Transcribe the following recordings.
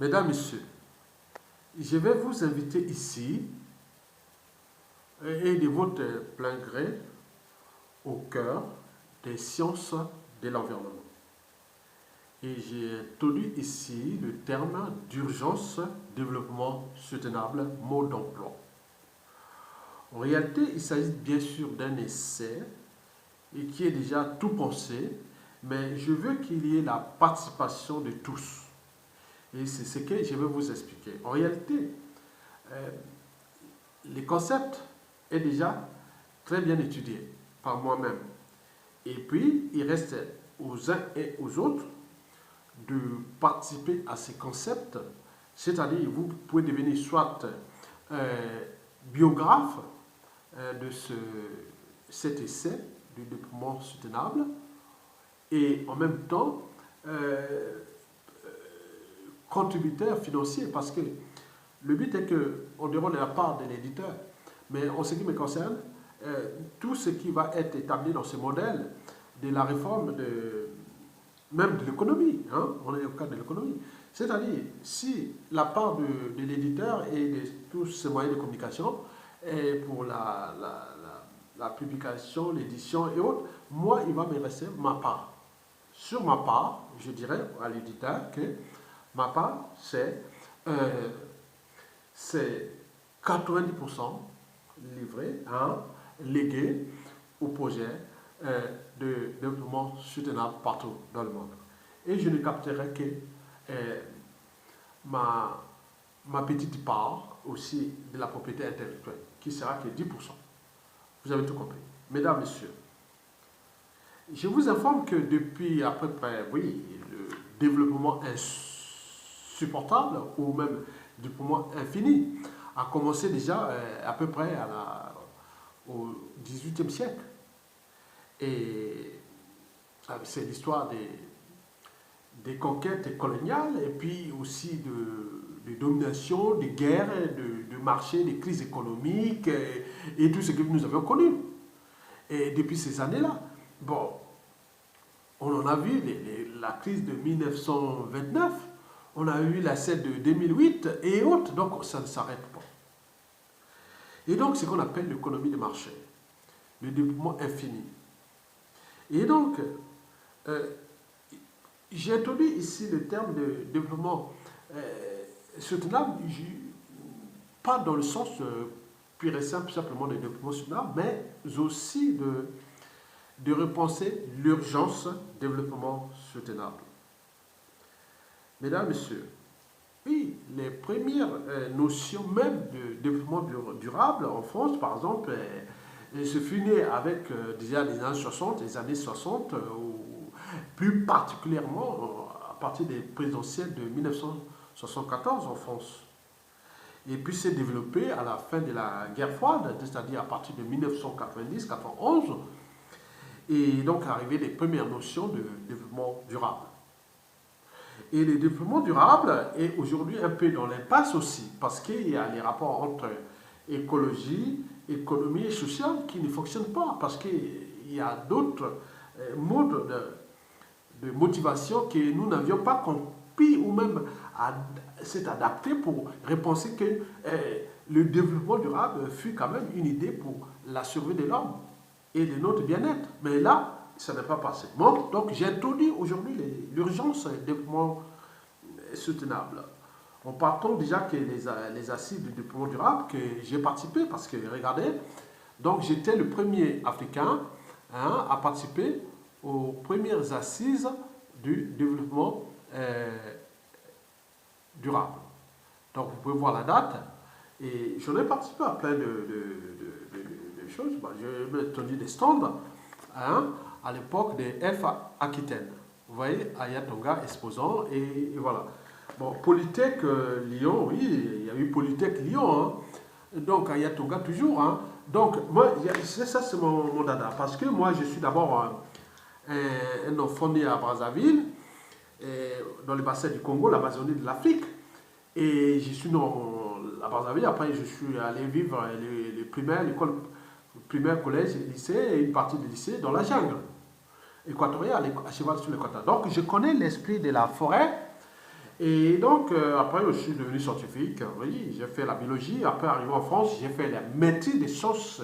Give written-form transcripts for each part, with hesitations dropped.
Mesdames, Messieurs, je vais vous inviter ici et de votre plein gré au cœur des sciences de l'environnement. Et j'ai introduit ici le terme d'urgence développement soutenable, mode d'emploi. En réalité, il s'agit bien sûr d'un essai et qui est déjà tout pensé, mais je veux qu'il y ait la participation de tous. Et c'est ce que je vais vous expliquer. En réalité, le concept est déjà très bien étudié par moi-même. Et puis, il reste aux uns et aux autres de participer à ces concepts, c'est-à-dire vous pouvez devenir soit biographe de cet essai du développement soutenable et en même temps contributeur financier, parce que le but est qu'on demande la part de l'éditeur, mais en ce qui me concerne, tout ce qui va être établi dans ce modèle de la réforme même de l'économie, hein, on est au cadre de l'économie, c'est-à-dire si la part de l'éditeur et de tous ces moyens de communication est pour la publication, l'édition et autres, moi il va me rester ma part. Sur ma part, je dirais à l'éditeur que ma part c'est 90% livré, hein, légué au projet de développement soutenable partout dans le monde. Et je ne capterai que ma petite part aussi de la propriété intellectuelle, qui sera que 10%. Vous avez tout compris. Mesdames, Messieurs, je vous informe que depuis à peu près, oui, le développement insupportable, ou même développement infini, a commencé déjà à peu près au XVIIIe siècle. Et c'est l'histoire des conquêtes coloniales et puis aussi de domination, de guerres, de marchés, de crises économiques et tout ce que nous avons connu. Et depuis ces années-là, bon, on en a vu la crise de 1929, on a eu celle de 2008 et autres, donc ça ne s'arrête pas. Et donc, c'est ce qu'on appelle l'économie de marché, le développement infini. Et donc, j'ai introduit ici le terme de développement soutenable, pas dans le sens pur et simple, simplement de développement soutenable, mais aussi de repenser l'urgence développement soutenable. Mesdames, Messieurs, oui, les premières notions même de développement durable en France, par exemple, se fut né avec déjà les années 60, ou plus particulièrement à partir des présidentielles de 1974 en France. Et puis s'est développé à la fin de la guerre froide, c'est-à-dire à partir de 1990-91, et donc arrivé les premières notions de développement durable. Et le développement durable est aujourd'hui un peu dans l'impasse aussi, parce qu'il y a les rapports entre écologie, économie et social qui ne fonctionnent pas, parce qu'il y a d'autres modes de motivation que nous n'avions pas compris ou même s'est adapté pour repenser que le développement durable fut quand même une idée pour la survie de l'homme et de notre bien-être. Mais là, ça n'est pas passé. Donc j'ai introduit aujourd'hui l'urgence du développement soutenable. En partant déjà que les assises du développement durable que j'ai participé, parce que regardez, donc j'étais le premier Africain à participer aux premières assises du développement durable. Donc vous pouvez voir la date, et j'en ai participé à plein de choses. J'ai tenu des stands à l'époque des F Aquitaine. Vous voyez, Ayatonga exposant, et voilà. Bon, Polytech Lyon, oui, il y a eu Polytech Lyon, hein. Donc Ayatonga toujours. Hein. Donc, moi, ça c'est mon dada, parce que moi je suis d'abord un enfant né à Brazzaville, dans le bassin du Congo, l'Amazonie de l'Afrique, et je suis né à Brazzaville. Après je suis allé vivre les primaires, l'école primaire, collège, lycée et une partie du lycée dans la jungle équatoriale, à cheval sur l'équateur. Donc je connais l'esprit de la forêt Et donc, après, je suis devenu scientifique. Oui, j'ai fait la biologie. Après, arrivé en France, j'ai fait la maîtrise des sciences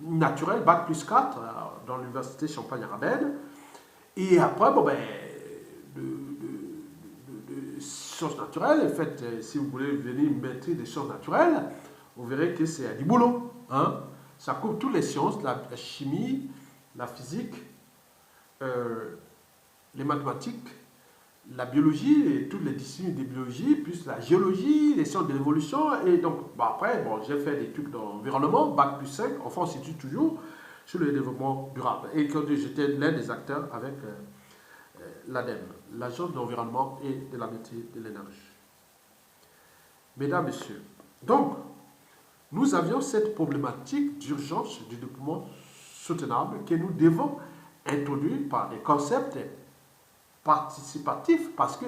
naturelles, bac plus 4, dans l'université Champagne-Ardenne. Et après, bon, ben, de sciences naturelles, en fait, si vous voulez venir maîtriser des sciences naturelles, vous verrez que c'est du boulot. Hein? Ça couvre toutes les sciences, la chimie, la physique, euh, les mathématiques, la biologie et toutes les disciplines de biologie, plus la géologie, les sciences de l'évolution. Et donc, bon, après, bon, j'ai fait des trucs d'environnement, bac plus 5, enfin, on s'étudie toujours sur le développement durable. Et quand j'étais l'un des acteurs avec l'ADEME, l'Agence de l'environnement et de la maîtrise de l'énergie. Mesdames, Messieurs, donc, nous avions cette problématique d'urgence du développement soutenable que nous devons introduire par des concepts participatifs parce que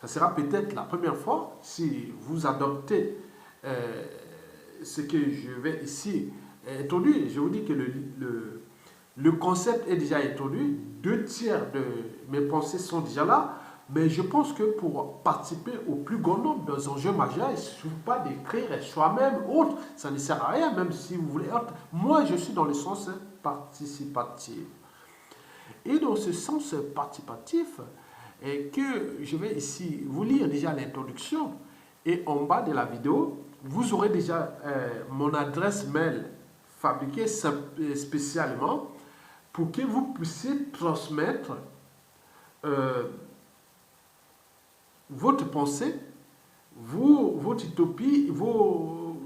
ça sera peut-être la première fois si vous adoptez ce que je vais ici introduire. Je vous dis que le concept est déjà introduit, 2 tiers de mes pensées sont déjà là, mais je pense que pour participer au plus grand nombre des enjeux majeurs, il ne suffit pas d'écrire soi-même autre, ça ne sert à rien, même si vous voulez autre. Moi, je suis dans le sens participatif. Et dans ce sens participatif, et que je vais ici vous lire déjà l'introduction, et en bas de la vidéo, vous aurez déjà mon adresse mail fabriquée spécialement pour que vous puissiez transmettre votre pensée, votre utopie,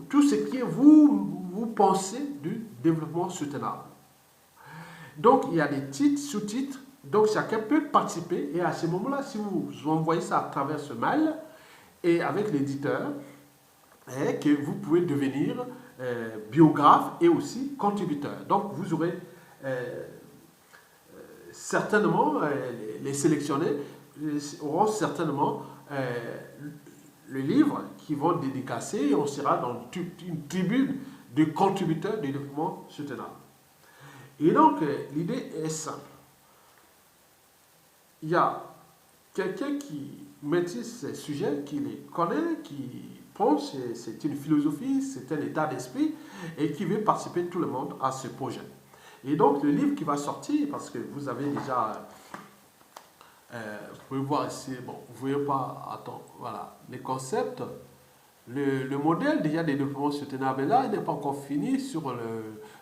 tout ce qui est vous pensez du développement soutenable. Donc, il y a des titres, sous-titres, donc chacun peut participer et à ce moment-là, si vous envoyez ça à travers ce mail et avec l'éditeur, que vous pouvez devenir biographe et aussi contributeur. Donc, vous aurez certainement, les sélectionnés auront certainement le livre qui vont dédicacer et on sera dans une tribune de contributeurs du développement soutenable. Et donc, l'idée est simple. Il y a quelqu'un qui maîtrise ces sujets, qui les connaît, qui pense, c'est une philosophie, c'est un état d'esprit, et qui veut participer tout le monde à ce projet. Et donc, le livre qui va sortir, parce que vous avez déjà, vous pouvez voir ici, bon, vous ne voyez pas, attends, voilà, les concepts, le modèle déjà des développements soutenables, là, il n'est pas encore fini sur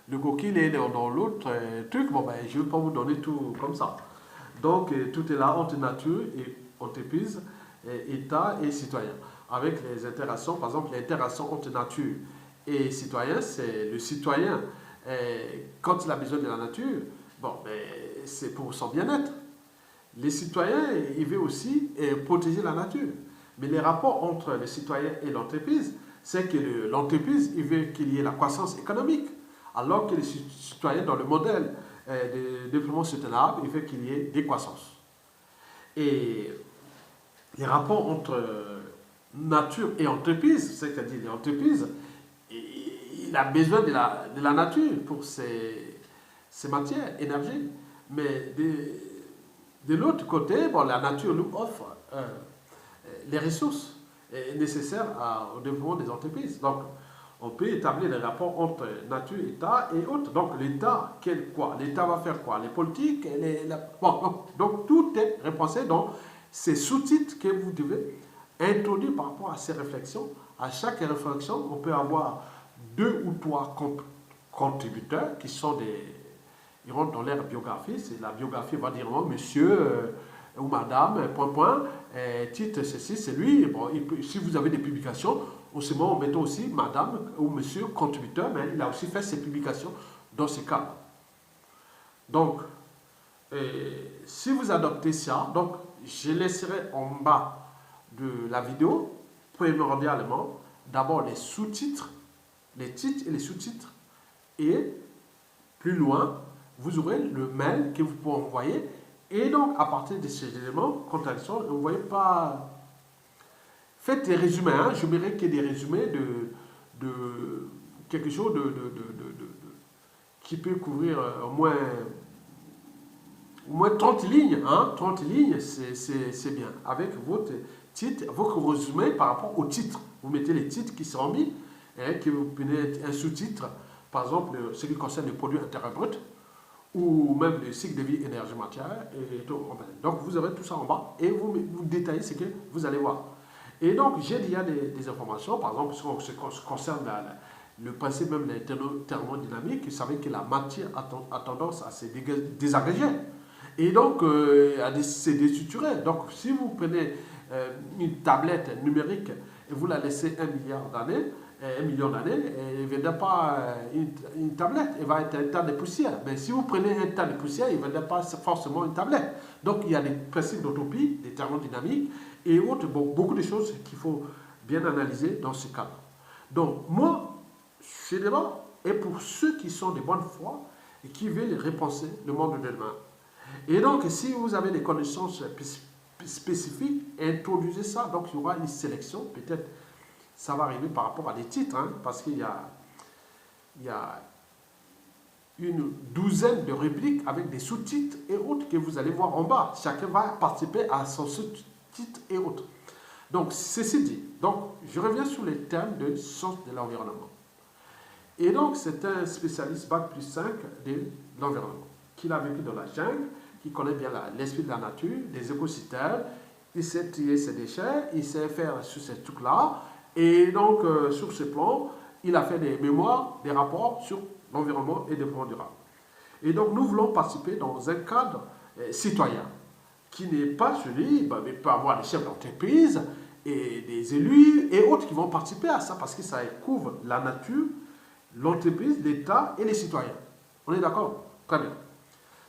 le coquille et dans l'autre truc. Bon, ben, je ne vais pas vous donner tout comme ça. Donc, tout est là entre nature et entreprise, État et citoyen. Avec les interactions, par exemple, l'interaction entre nature et citoyen, c'est le citoyen, quand il a besoin de la nature, bon, ben, c'est pour son bien-être. Les citoyens, ils veulent aussi protéger la nature. Mais les rapports entre les citoyens et l'entreprise, c'est que l'entreprise, il veut qu'il y ait la croissance économique, alors que les citoyens, dans le modèle de développement soutenable, il veut qu'il y ait des croissances. Et les rapports entre nature et entreprise, c'est-à-dire l'entreprise, il a besoin de la nature pour ses matières, énergie. Mais de l'autre côté, bon, la nature nous offre les ressources nécessaires au développement des entreprises. Donc, on peut établir les rapports entre nature, État et autres. Donc, l'État, quoi? L'État va faire quoi? Les politiques, bon, donc, tout est repensé dans ces sous-titres que vous devez introduire par rapport à ces réflexions. À chaque réflexion, on peut avoir 2 ou 3 contributeurs qui sont ils rentrent dans leur biographie. La biographie va dire, oh, monsieur ou madame, titre ceci, c'est lui. Bon, si vous avez des publications, au ce moment, mettons aussi madame ou monsieur contributeur, mais il a aussi fait ses publications dans ce cas. Donc, si vous adoptez ça, donc je laisserai en bas de la vidéo, primordialement, d'abord les sous-titres, les titres et les sous-titres, et plus loin, vous aurez le mail que vous pouvez envoyer. Et donc, à partir de ces éléments, contradiction, vous ne voyez pas. Faites des résumés. Hein. Je ne verrai que des résumés de quelque chose qui peut couvrir au moins au moins 30 lignes, hein, 30 lignes, c'est bien. Avec votre titre, votre résumé par rapport au titre. Vous mettez les titres qui seront mis, hein, que vous prenez un sous-titre, par exemple, ce qui concerne le produit intérieur brut, ou même le cycle de vie énergie matière. Et tout. Donc vous avez tout ça en bas et vous détaillez ce que vous allez voir. Et donc j'ai déjà des informations, par exemple, ce qui concerne le principe même de la thermodynamique, vous savez que la matière a tendance à se désagréger. Et donc, c'est déstructuré. Donc, si vous prenez une tablette numérique et vous la laissez 1 milliard d'années, 1 million d'années, elle ne viendra pas une tablette, elle va être un tas de poussière. Mais si vous prenez un tas de poussière, il ne viendra pas forcément une tablette. Donc, il y a des principes d'entropie, des thermodynamiques et autres, bon, beaucoup de choses qu'il faut bien analyser dans ce cadre. Donc, moi, ce débat est pour ceux qui sont de bonne foi et qui veulent repenser le monde de demain. Et donc, si vous avez des connaissances spécifiques, introduisez ça. Donc, il y aura une sélection. Peut-être ça va arriver par rapport à des titres, hein, parce qu'il y a une douzaine de rubriques avec des sous-titres et autres que vous allez voir en bas. Chacun va participer à son sous-titre et autres. Donc, ceci dit, donc, je reviens sur les thèmes de sciences de l'environnement. Et donc, c'est un spécialiste Bac+5 de l'environnement, qui a vécu dans la jungle, qui connaît bien l'esprit de la nature, les écosystèmes, il sait trier ses déchets, il sait faire sur ces trucs-là, et donc, sur ce plan, il a fait des mémoires, des rapports sur l'environnement et le développement durable. Et donc, nous voulons participer dans un cadre citoyen, qui n'est pas celui, mais il peut avoir des chefs d'entreprise, et des élus, et autres qui vont participer à ça, parce que ça couvre la nature, l'entreprise, l'État et les citoyens. On est d'accord? Très bien.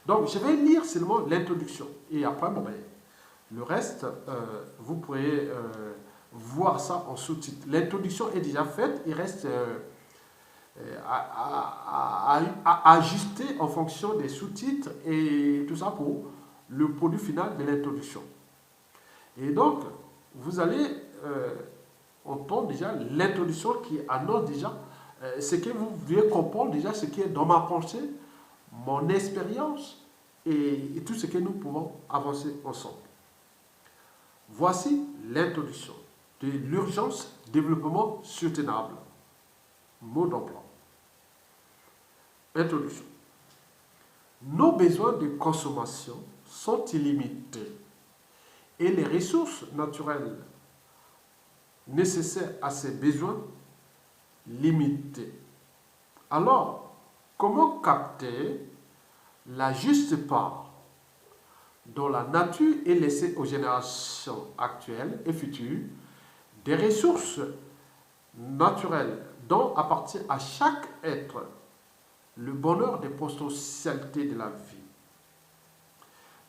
Donc, je vais lire seulement l'introduction. Et après, bon, ben, le reste, vous pourrez voir ça en sous-titre. L'introduction est déjà faite. Il reste à ajuster en fonction des sous-titres et tout ça pour le produit final de l'introduction. Et donc, vous allez entendre déjà l'introduction qui annonce déjà ce que vous devez comprendre déjà, ce qui est dans ma pensée, mon expérience et tout ce que nous pouvons avancer ensemble. Voici l'introduction de l'urgence développement soutenable. Mot d'emploi. Introduction. Nos besoins de consommation sont illimités et les ressources naturelles nécessaires à ces besoins limités. Alors, comment capter la juste part dont la nature est laissée aux générations actuelles et futures des ressources naturelles dont appartient à chaque être le bonheur des potentialités de la vie.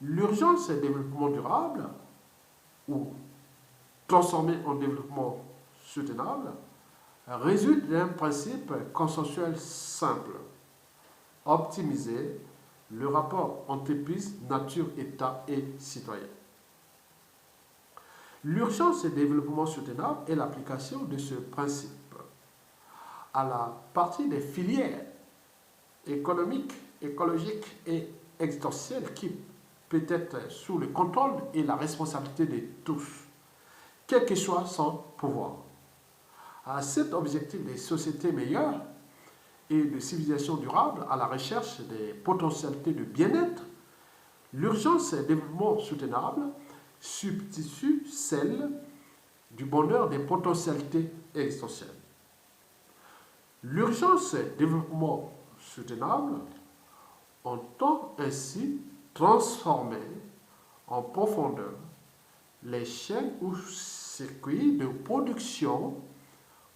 L'urgence et développement durable, ou transformé en développement soutenable, résulte d'un principe consensuel simple: optimiser le rapport entreprise, nature, État et citoyen. L'urgence et développement soutenable est l'application de ce principe à la partie des filières économiques, écologiques et existentielles qui peut être sous le contrôle et la responsabilité de tous, quel que soit son pouvoir. À cet objectif des sociétés meilleures et de civilisation durable, à la recherche des potentialités de bien-être, l'urgence et le développement soutenable substitue celle du bonheur des potentialités existentielles. L'urgence et le développement soutenable entend ainsi transformer en profondeur les chaînes ou circuits de production,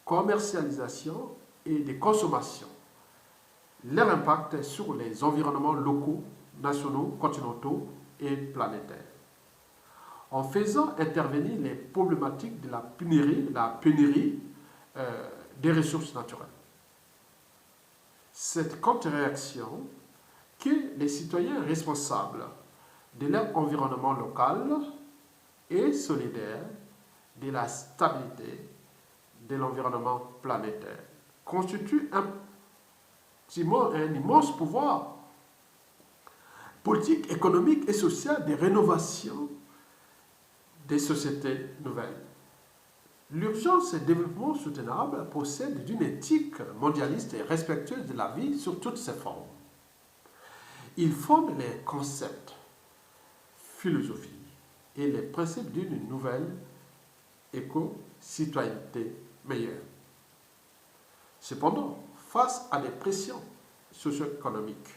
commercialisation et de consommation, leur impact sur les environnements locaux, nationaux, continentaux et planétaires, en faisant intervenir les problématiques de la pénurie des ressources naturelles. Cette contre-réaction que les citoyens responsables de leur environnement local et solidaire de la stabilité de l'environnement planétaire constitue un immense pouvoir politique, économique et sociale de rénovation des sociétés nouvelles. L'urgence et le développement soutenable possède d'une éthique mondialiste et respectueuse de la vie sur toutes ses formes. Il fonde les concepts, philosophies et les principes d'une nouvelle éco-citoyenneté meilleure. Cependant, face à des pressions socio-économiques,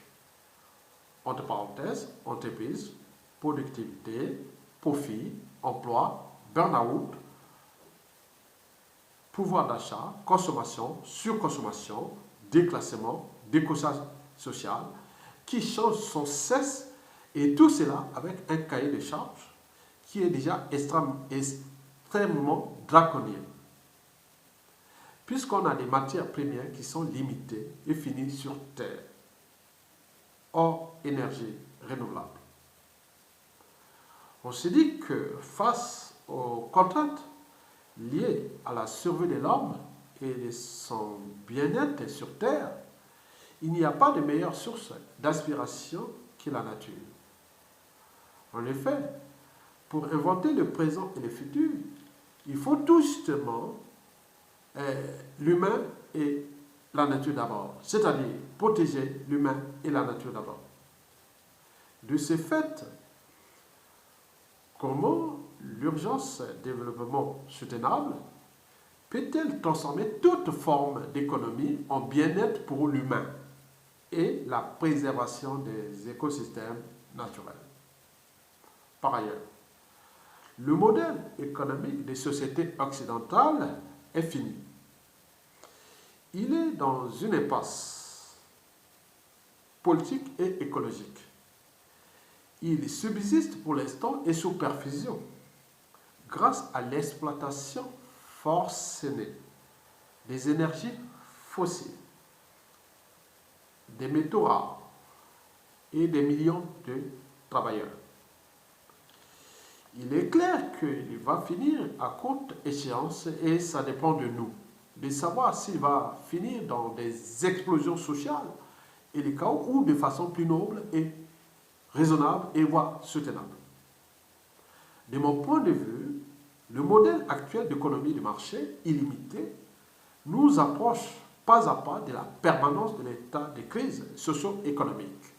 entre parenthèses, entreprise, productivité, profit, emploi, burn-out, pouvoir d'achat, consommation, surconsommation, déclassement, décossage social, qui change sans cesse, et tout cela avec un cahier de charges qui est déjà extrêmement draconien. Puisqu'on a des matières premières qui sont limitées et finies sur Terre, hors énergie renouvelable. On se dit que face aux contraintes liées à la survie de l'homme et de son bien-être sur Terre, il n'y a pas de meilleure source d'inspiration que la nature. En effet, pour inventer le présent et le futur, il faut tout justement l'humain et la nature d'abord, c'est-à-dire protéger l'humain et la nature d'abord. De ce fait, comment l'urgence développement soutenable peut-elle transformer toute forme d'économie en bien-être pour l'humain et la préservation des écosystèmes naturels? Par ailleurs, le modèle économique des sociétés occidentales est fini. Il est dans une impasse politique et écologique. Il subsiste pour l'instant et sous perfusion grâce à l'exploitation forcenée des énergies fossiles, des métaux rares et des millions de travailleurs. Il est clair qu'il va finir à courte échéance et ça dépend de nous, de savoir s'il va finir dans des explosions sociales et les chaos ou de façon plus noble et raisonnable et voire soutenable. De mon point de vue, le modèle actuel d'économie de marché illimité nous approche pas à pas de la permanence de l'état de crise socio-économique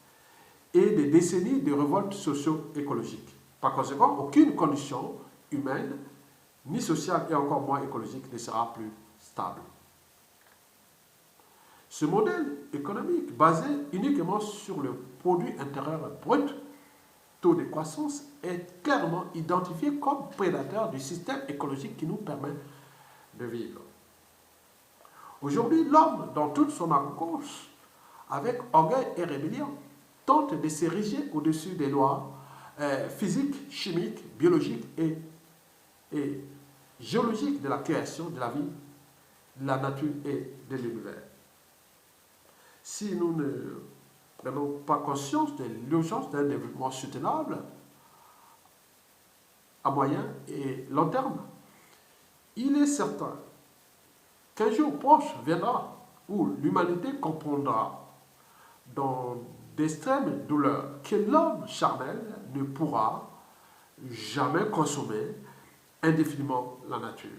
et des décennies de révoltes socio-écologiques. Par conséquent, aucune condition humaine, ni sociale et encore moins écologique ne sera plus stable. Ce modèle économique basé uniquement sur le produit intérieur brut, taux de croissance, est clairement identifié comme prédateur du système écologique qui nous permet de vivre. Aujourd'hui, l'homme, dans toute son arrogance, avec orgueil et rébellion, tente de s'ériger au-dessus des lois physiques, chimiques, biologiques et géologiques de la création, de la vie, de la nature et de l'univers. Si nous ne prenons pas conscience de l'urgence d'un développement soutenable à moyen et long terme, il est certain qu'un jour proche viendra où l'humanité comprendra dans d'extrêmes douleurs que l'homme charnel ne pourra jamais consommer indéfiniment la nature.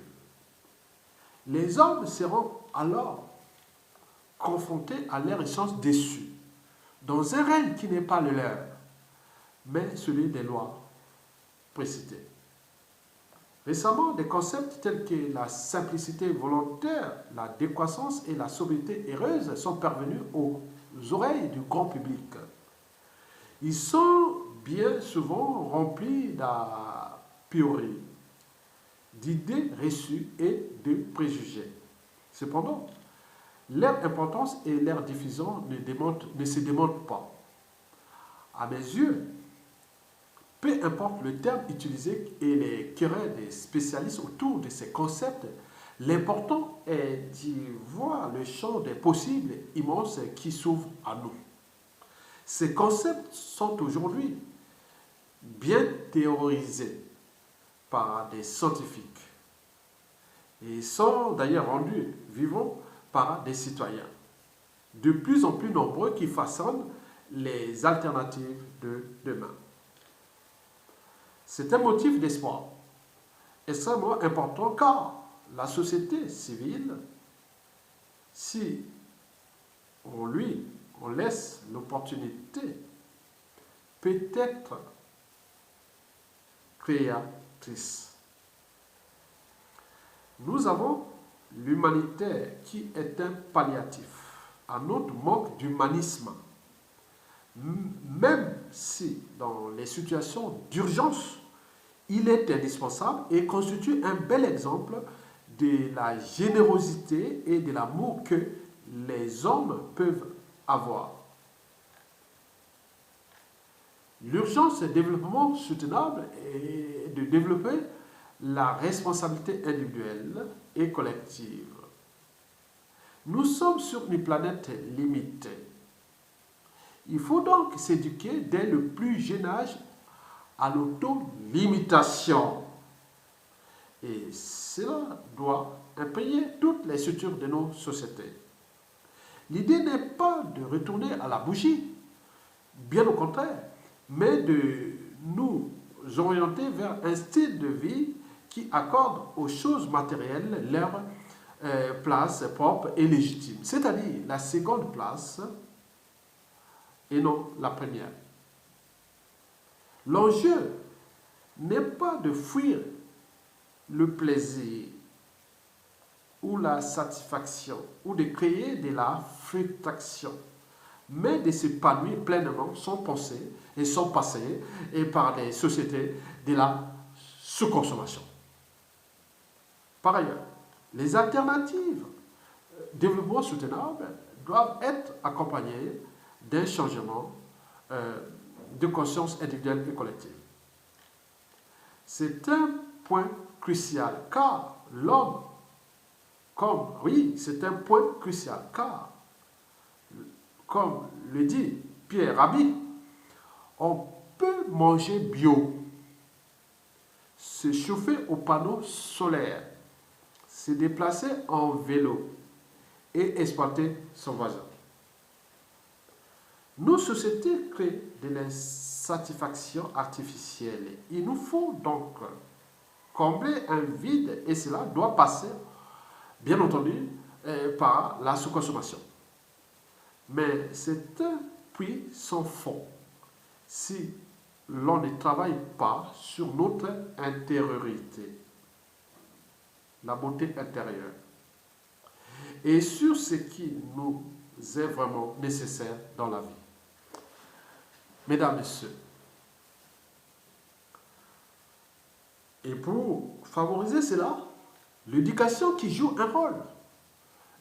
Les hommes seront alors confrontés à leur essence déçue, dans un règne qui n'est pas le leur, mais celui des lois précitées. Récemment, des concepts tels que la simplicité volontaire, la décroissance et la sobriété heureuse sont parvenus aux oreilles du grand public. Ils sont bien souvent remplis d'a priori, d'idées reçues et de préjugés. Cependant, leur importance et leur diffusion ne se démontrent pas. À mes yeux, peu importe le terme utilisé et les querelles des spécialistes autour de ces concepts, l'important est d'y voir le champ des possibles immenses qui s'ouvre à nous. Ces concepts sont aujourd'hui bien théorisés par des scientifiques et sont d'ailleurs rendus vivants par des citoyens, de plus en plus nombreux qui façonnent les alternatives de demain. C'est un motif d'espoir extrêmement important car la société civile, si on laisse l'opportunité, peut être créatrice. Nous avons l'humanitaire qui est un palliatif à notre manque d'humanisme. Même si dans les situations d'urgence, il est indispensable et constitue un bel exemple de la générosité et de l'amour que les hommes peuvent avoir. L'urgence du développement soutenable est de développer la responsabilité individuelle et collective. Nous sommes sur une planète limitée. Il faut donc s'éduquer dès le plus jeune âge à l'auto-limitation. Et cela doit imprégner toutes les structures de nos sociétés. L'idée n'est pas de retourner à la bougie, bien au contraire, mais de nous orienter vers un style de vie qui accorde aux choses matérielles leur place propre et légitime, c'est-à-dire la seconde place et non la première. L'enjeu n'est pas de fuir le plaisir ou la satisfaction ou de créer de la frustration, mais de s'épanouir pleinement sans penser et sans passer et par des sociétés de la sous-consommation. Par ailleurs, les alternatives développement soutenable doivent être accompagnées d'un changement de conscience individuelle et collective. C'est un point crucial car l'homme, c'est un point crucial car, comme le dit Pierre Rabhi, on peut manger bio, se chauffer au panneau solaire, se déplacer en vélo et exploiter son voisin. Nos sociétés créent de l'insatisfaction artificielle. Il nous faut donc combler un vide et cela doit passer, bien entendu, par la sous-consommation. Mais c'est un puits sans fond si l'on ne travaille pas sur notre intériorité, la beauté intérieure, et sur ce qui nous est vraiment nécessaire dans la vie. Mesdames, Messieurs, et pour favoriser cela, l'éducation qui joue un rôle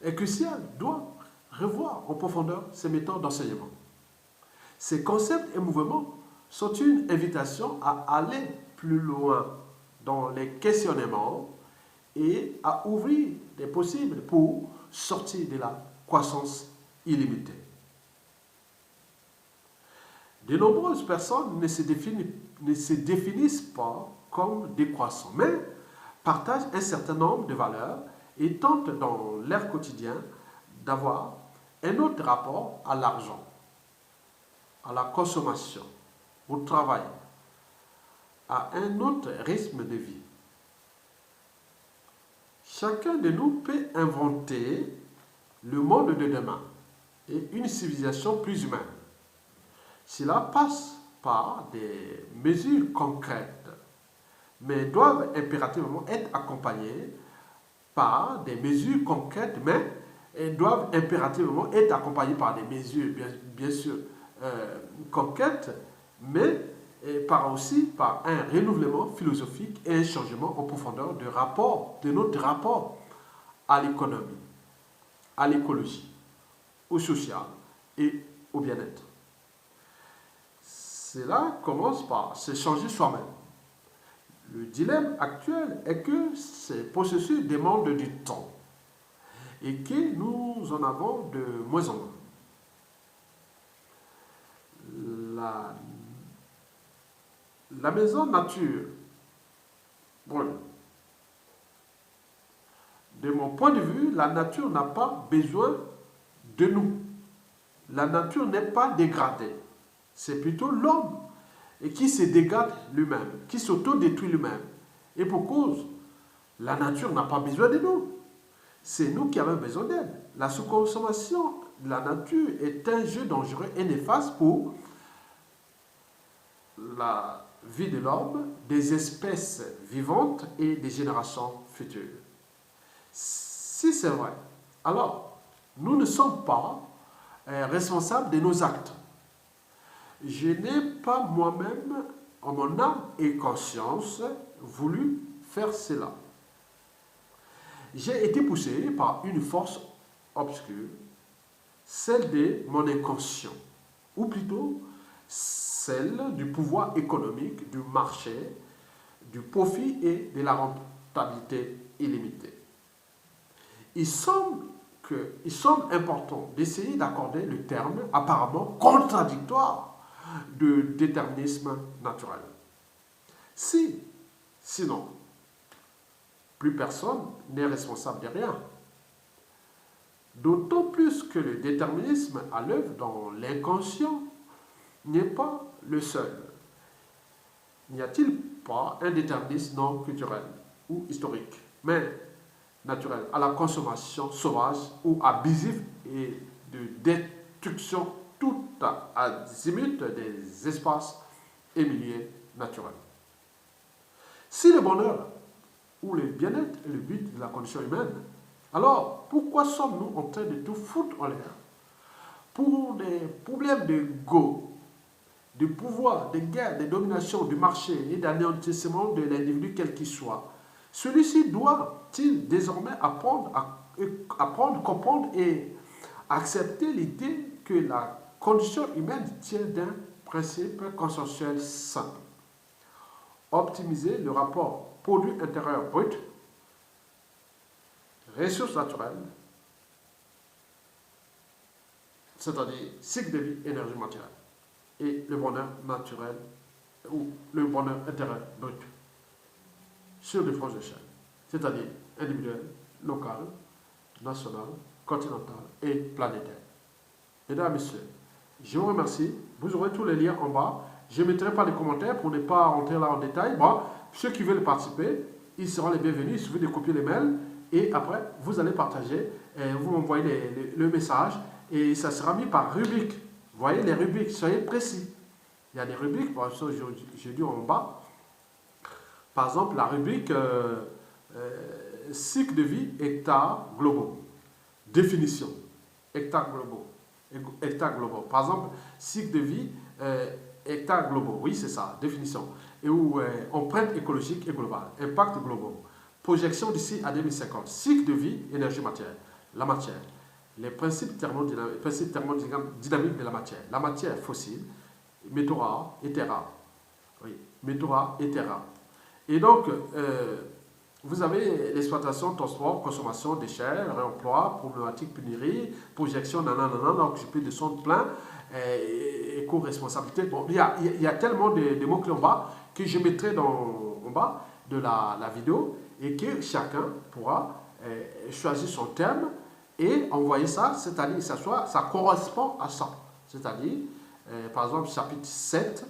est cruciale, doit revoir en profondeur ses méthodes d'enseignement. Ces concepts et mouvements sont une invitation à aller plus loin dans les questionnements et à ouvrir des possibles pour sortir de la croissance illimitée. De nombreuses personnes ne se définissent pas comme décroissants, mais partagent un certain nombre de valeurs et tentent dans leur quotidien d'avoir un autre rapport à l'argent, à la consommation, au travail, à un autre rythme de vie. Chacun de nous peut inventer le monde de demain et une civilisation plus humaine. Cela passe par des mesures concrètes, mais doivent impérativement être accompagnées par des mesures concrètes, mais elles doivent impérativement être accompagnées par des mesures, bien sûr, concrètes, mais aussi par un renouvellement philosophique et un changement en profondeur de notre rapport à l'économie, à l'écologie, au social et au bien-être. Cela commence par se changer soi-même. Le dilemme actuel est que ces processus demandent du temps et que nous en avons de moins en moins. La maison nature brûle. De mon point de vue, la nature n'a pas besoin de nous. la nature n'est pas dégradée. C'est plutôt l'homme et qui se dégrade lui-même, qui s'auto-détruit lui-même. Et pour cause, la nature n'a pas besoin de nous. C'est nous qui avons besoin d'elle. La sous-consommation de la nature est un jeu dangereux et néfaste pour la vie de l'homme, des espèces vivantes et des générations futures. Si c'est vrai, alors nous ne sommes pas responsables de nos actes. Je n'ai pas moi-même, en mon âme et conscience, voulu faire cela. J'ai été poussé par une force obscure, celle de mon inconscient, ou plutôt celle du pouvoir économique, du marché, du profit et de la rentabilité illimitée. Il semble important d'essayer d'accorder le terme apparemment contradictoire de déterminisme naturel. Sinon, plus personne n'est responsable de rien. D'autant plus que le déterminisme à l'œuvre dans l'inconscient n'est pas le seul. N'y a-t-il pas un déterminisme non culturel ou historique, mais naturel, à la consommation sauvage ou abusive et de destruction tout azimut des espaces et milieux naturels? Si le bonheur ou le bien-être est le but de la condition humaine, alors pourquoi sommes-nous en train de tout foutre en l'air pour des problèmes de go, de pouvoir, de guerre, de domination, du marché et d'anéantissement de l'individu quel qu'il soit? Celui-ci doit-il désormais apprendre, comprendre et accepter l'idée que la condition humaine tient d'un principe consensuel simple: optimiser le rapport produit intérieur brut, ressources naturelles, c'est-à-dire cycle de vie, énergie matérielle, et le bonheur naturel ou le bonheur intérieur brut sur des franges d'échelle, c'est-à-dire individuel, local, national, continental et planétaire. Mesdames et messieurs, je vous remercie. Vous aurez tous les liens en bas. Je ne mettrai pas les commentaires pour ne pas rentrer là en détail. Bon, ceux qui veulent participer, ils seront les bienvenus. Il suffit de copier les mails et après, vous allez partager. Et vous m'envoyez le message et ça sera mis par rubrique. Vous voyez les rubriques, soyez précis. Il y a des rubriques, par exemple, j'ai dit en bas. Par exemple, la rubrique cycle de vie, hectares globaux. Définition, hectares globaux. Hectares globaux. Par exemple, cycle de vie, hectares globaux. Oui, c'est ça, définition. Et où empreinte écologique et globale, impact global, projection d'ici à 2050, cycle de vie, énergie matière, la matière, les principes thermodynamiques de la matière fossile, métaux rares et terres rares. Oui, métaux rares et terres rares. Et donc, vous avez l'exploitation, transport, consommation, déchets, réemploi, problématique, pénurie, projection, nanana, donc j'ai plus de son plein, éco-responsabilité. Bon, il y a tellement de mots-clés en bas que je mettrai en bas de la vidéo et que chacun pourra choisir son thème et envoyer ça, c'est-à-dire ça correspond à ça. C'est-à-dire, par exemple, chapitre 7,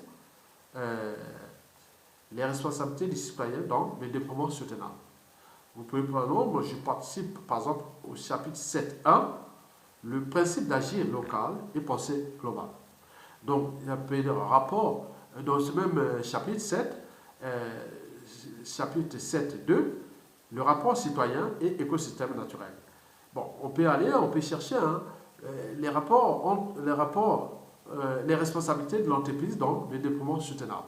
les responsabilités des citoyens dans le développement soutenable. Vous pouvez prendre, moi je participe par exemple au chapitre 7.1, le principe d'agir local et penser global. Donc il y a un rapport dans ce même chapitre 7, chapitre 7.2, le rapport citoyen et écosystème naturel. Bon, on peut aller, on peut chercher les responsabilités de l'entreprise dans le développement soutenable.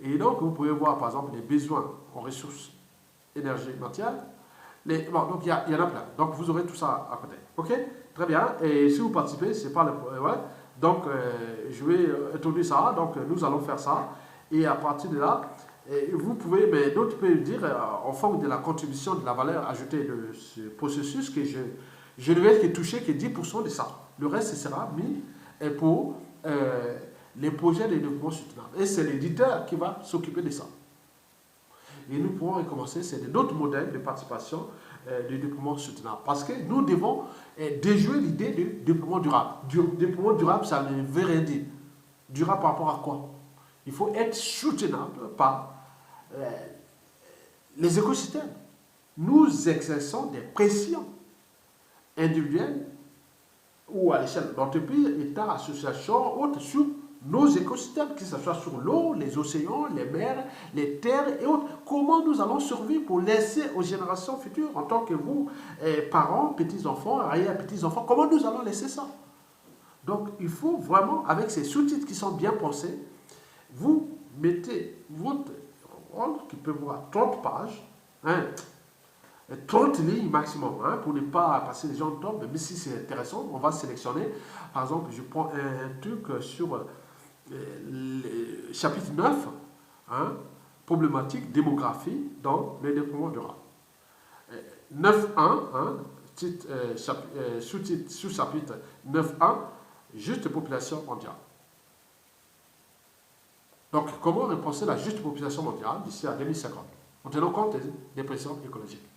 Et donc, vous pouvez voir, par exemple, les besoins en ressources, énergie, matière. Bon, donc, il y en a plein. Donc, vous aurez tout ça à côté. OK? Très bien. Et si vous participez, c'est pas le... Ouais. Donc, je vais introduire ça. Donc, nous allons faire ça. Et à partir de là, vous pouvez, mais d'autres peuvent dire, en forme de la contribution de la valeur ajoutée de ce processus, que je ne vais toucher que 10% de ça. Le reste, ce sera mis pour... les projets de développement soutenable. Et c'est l'éditeur qui va s'occuper de ça. Et nous pourrons recommencer, c'est d'autres modèles de participation du développement soutenable. Parce que nous devons déjouer l'idée du développement durable. Du développement durable, ça ne veut rien dire. Durable par rapport à quoi? Il faut être soutenable par les écosystèmes. Nous exerçons des pressions individuelles ou à l'échelle d'entreprise, État, association, autres, sur nos écosystèmes, que ce soit sur l'eau, les océans, les mers, les terres et autres. Comment nous allons survivre pour laisser aux générations futures, en tant que vous, parents, petits-enfants, arrière-petits-enfants, comment nous allons laisser ça? Donc, il faut vraiment, avec ces sous-titres qui sont bien pensés, vous mettez votre rôle, qui peut voir 30 pages, hein, 30 lignes maximum, hein, pour ne pas passer les gens de temps, mais si c'est intéressant, on va sélectionner. Par exemple, je prends un truc sur le chapitre 9, hein, problématique, démographie dans le développement durable. 9.1, hein, sous-chapitre 9.1, juste population mondiale. Donc, comment repenser la juste population mondiale d'ici à 2050, en tenant compte des pressions écologiques?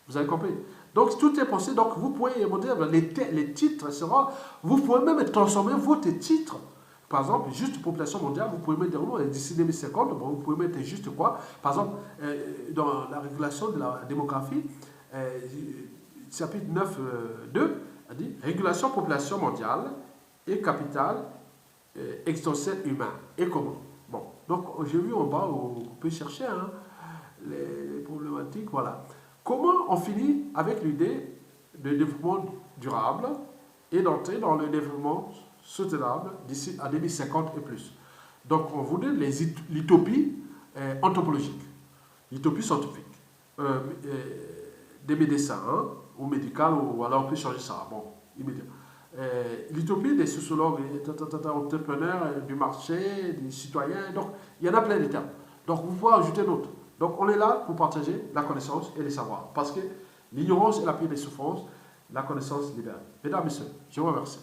Vous avez compris? Donc, tout est pensé. Donc, vous pouvez dire, les titres seront. Vous pouvez même transformer votre titre. Par exemple, juste population mondiale, vous pouvez mettre d'ici 2050, bon, vous pouvez mettre juste quoi? Par exemple, dans la régulation de la démographie, chapitre 9.2, a dit régulation population mondiale et capital extensionnel humain. Et comment? Bon, donc j'ai vu en bas, on peut chercher hein, les problématiques, voilà. Comment on finit avec l'idée de développement durable et d'entrer dans le développement soutenable d'ici à 2050 et plus? Donc, on vous donne l'utopie anthropologique, l'utopie scientifique, des médecins hein, ou médicales, ou alors on peut changer ça, bon, immédiat. L'utopie des sociologues, entrepreneurs, du marché, des citoyens, donc il y en a plein de termes. Donc, vous pouvez ajouter d'autres. Donc, on est là pour partager la connaissance et les savoirs. Parce que l'ignorance est la pire des souffrances, la connaissance libère. Mesdames et messieurs, je vous remercie.